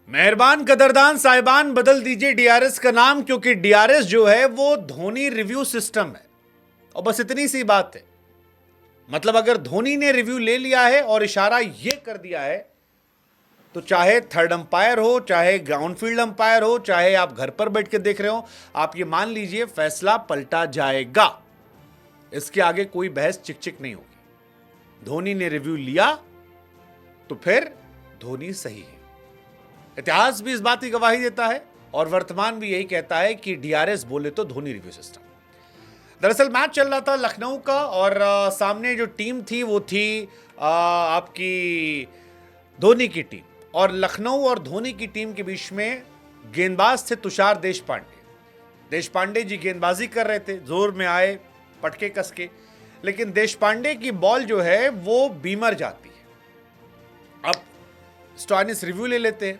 मेहरबान कदरदान साहिबान बदल दीजिए डीआरएस का नाम, क्योंकि डीआरएस जो है वो धोनी रिव्यू सिस्टम है। और बस इतनी सी बात है। मतलब अगर धोनी ने रिव्यू ले लिया है और इशारा यह कर दिया है, तो चाहे थर्ड अंपायर हो, चाहे ग्राउंड फील्ड अंपायर हो, चाहे आप घर पर बैठ के देख रहे हो, आप ये मान लीजिए फैसला पलटा जाएगा। इसके आगे कोई बहस चिक चिक नहीं होगी। धोनी ने रिव्यू लिया तो फिर धोनी सही है। इतिहास भी इस बात की गवाही देता है और वर्तमान भी यही कहता है कि डीआरएस बोले तो धोनी रिव्यू सिस्टम। दरअसल मैच चल रहा था लखनऊ का और सामने जो टीम थी वो थी आपकी धोनी की टीम। और लखनऊ और धोनी की टीम के बीच में गेंदबाज थे तुषार देशपांडे। देशपांडे जी गेंदबाजी कर रहे थे, जोर में आए पटके कस के, लेकिन देशपांडे की बॉल जो है वो बीमर जाती है। अब स्टॉइनिस रिव्यू ले लेते हैं,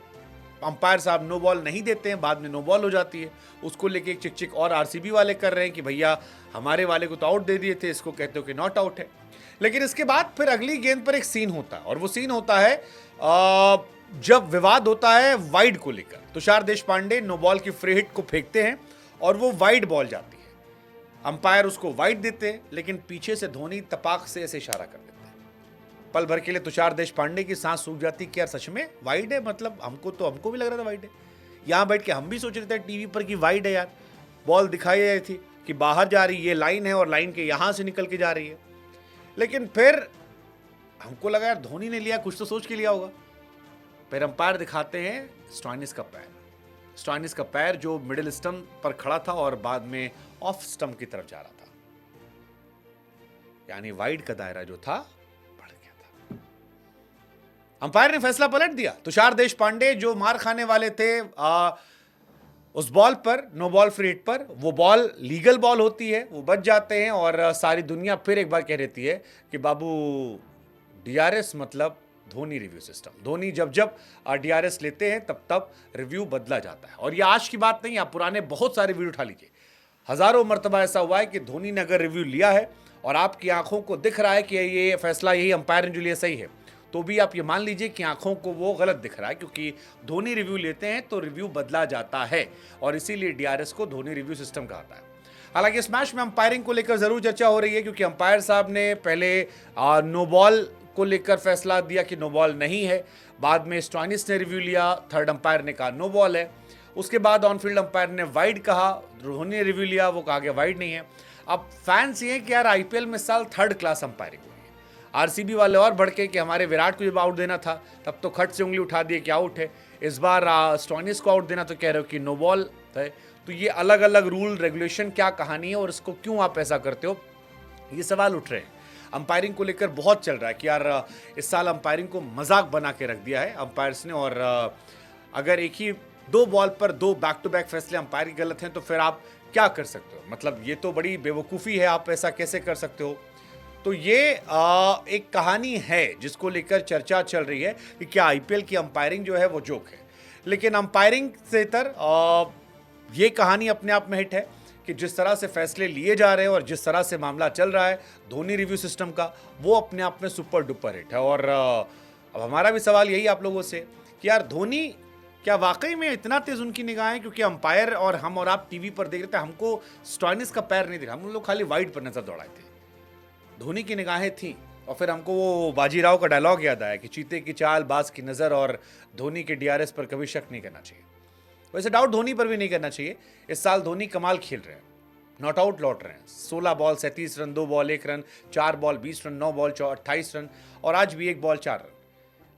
अंपायर साहब नो बॉल नहीं देते हैं, बाद में नो बॉल हो जाती है। उसको लेके एक चिक चिक और आरसीबी वाले कर रहे हैं कि भैया हमारे वाले को तो आउट दे दिए थे, इसको कहते हो कि नॉट आउट है। लेकिन इसके बाद फिर अगली गेंद पर एक सीन होता है और वो सीन होता है जब विवाद होता है वाइड को लेकर। तुषार देशपांडे नो बॉल की फ्री हिट को फेंकते हैं और वो वाइड बॉल जाती है। अंपायर उसको वाइड देते हैं, लेकिन पीछे से धोनी तपाक से ऐसे इशारा कर देते हैं। पल भर के लिए तुषार देशपांडे की सांस सूख जाती कि यार सच में वाइड है। मतलब हमको भी लग रहा था वाइड है। यहां बैठ के हम भी सोच रहे थे टीवी पर कि वाइड है यार, बॉल दिखाई रही थी कि बाहर जा रही है, ये लाइन है और लाइन के यहां से निकल के जा रही है। लेकिन फिर हमको लगा यार धोनी ने लिया, कुछ तो सोच के लिया होगा। फिर अंपायर दिखाते हैं स्टॉइनिस का पैर। स्टॉइनिस का पैर जो मिडिल स्टंप पर खड़ा था और बाद में ऑफ स्टंप की तरफ जा रहा था, यानी वाइड का दायरा जो था बढ़ गया था। अंपायर ने फैसला पलट दिया। तुषार देशपांडे जो मार खाने वाले थे उस बॉल पर, नो बॉल फ्री हिट पर, वो बॉल लीगल बॉल होती है, वो बच जाते हैं और सारी दुनिया फिर एक बार कह देती है कि बाबू डीआरएस मतलब धोनी रिव्यू सिस्टम। धोनी जब जब डीआरएस लेते हैं तब तब रिव्यू बदला जाता है। और ये आज की बात नहीं, आप पुराने बहुत सारे वीडियो उठा लीजिए, हजारों मर्तबा ऐसा हुआ है कि धोनी ने अगर रिव्यू लिया है और आपकी आंखों को दिख रहा है कि ये फैसला यही अंपायर ने जो लिया सही है, तो भी आप ये मान लीजिए कि आंखों को वो गलत दिख रहा है, क्योंकि धोनी रिव्यू लेते हैं तो रिव्यू बदला जाता है और इसीलिए डीआरएस को धोनी रिव्यू सिस्टम कहता है। हालांकि इस मैच में अंपायरिंग को लेकर जरूर चर्चा हो रही है, क्योंकि अंपायर साहब ने पहले नो बॉल को लेकर फैसला दिया कि नो बॉल नहीं है, बाद में स्टॉइनिस ने रिव्यू लिया, थर्ड अंपायर ने कहा नो बॉल है, उसके बाद ऑन फील्ड अंपायर ने वाइड कहा, धोनी ने रिव्यू लिया, वो कहा गया वाइड नहीं है। अब फैंस ये कि यार आईपीएल में साल थर्ड क्लास अंपायरिंग हुई है। आरसीबी वाले और बढ़ के कि हमारे विराट को जब आउट देना था तब तो खट से उंगली उठा दिए कि आउट है, इस बार स्टॉइनिस को आउट देना तो कह रहे हो कि नो बॉल है। तो ये अलग अलग रूल रेगुलेशन क्या कहानी है और इसको क्यों आप ऐसा करते हो, ये सवाल उठ रहे हैं। अंपायरिंग को लेकर बहुत चल रहा है कि यार इस साल अंपायरिंग को मजाक बना के रख दिया है अंपायर्स ने। और अगर एक ही दो बॉल पर दो बैक टू बैक फैसले अंपायर की गलत हैं तो फिर आप क्या कर सकते हो। मतलब ये तो बड़ी बेवकूफ़ी है, आप ऐसा कैसे कर सकते हो। तो ये एक कहानी है जिसको लेकर चर्चा चल रही है कि क्या आईपीएल की अंपायरिंग जो है वो जोक है। लेकिन अंपायरिंग से इतर ये कहानी अपने आप में हिट है कि जिस तरह से फैसले लिए जा रहे हैं और जिस तरह से मामला चल रहा है धोनी रिव्यू सिस्टम का, वो अपने आप में सुपर डुपर हिट है। और अब हमारा भी सवाल यही आप लोगों से कि यार धोनी क्या वाकई में इतना तेज उनकी निगाहें, क्योंकि अंपायर और हम और आप टीवी पर देख रहे थे, हमको स्टॉइनिस का पैर नहीं दिखा, हम लोग खाली वाइड पर नजर दौड़ाए थे। धोनी की निगाहें थी और फिर हमको वो बाजीराव का डायलॉग याद आया कि चीते की चाल, बाज की नजर, और धोनी के डीआरएस पर कभी शक नहीं करना चाहिए। वैसे डाउट धोनी पर भी नहीं करना चाहिए। इस साल धोनी कमाल खेल रहे हैं, नॉट आउट लौट रहे हैं। 16 ball 37 run, 2 ball 1 run, 4 ball 20 run, 9 ball 28 run और आज भी 1 बॉल 4 रन।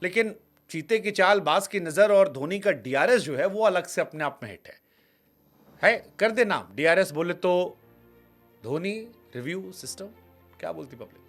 लेकिन चीते की चाल, बाज की नजर और धोनी का डीआरएस जो है वो अलग से अपने आप में हिट है। कर दे नाम डीआरएस बोले तो धोनी रिव्यू सिस्टम। क्या बोलती पब्लिक?